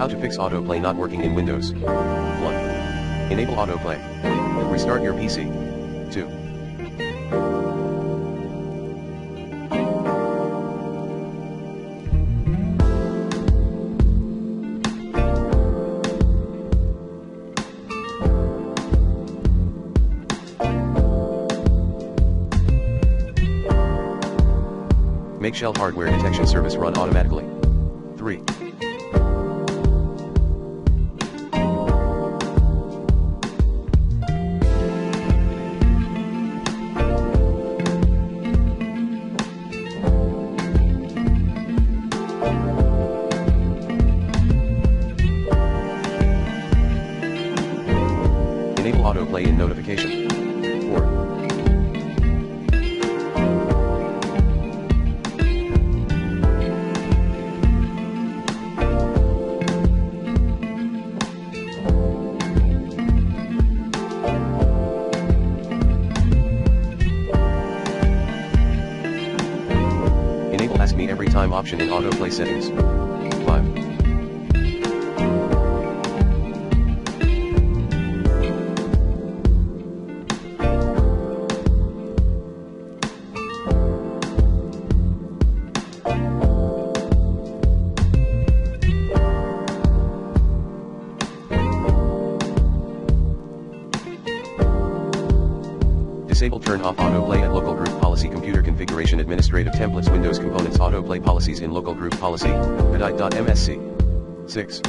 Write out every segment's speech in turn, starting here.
How to fix AutoPlay not working in Windows. 1. Enable AutoPlay. Restart your PC. 2. Make shell hardware detection service run automatically. 3. Enable AutoPlay in notification. 4. Enable Ask Me Every Time option in AutoPlay settings. 5. Disable Turn off AutoPlay at local group policy computer configuration administrative templates Windows components AutoPlay policies in local group policy, edit.msc. 6.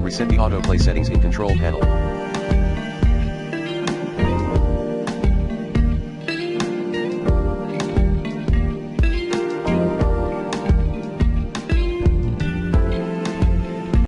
Reset the AutoPlay settings in Control Panel.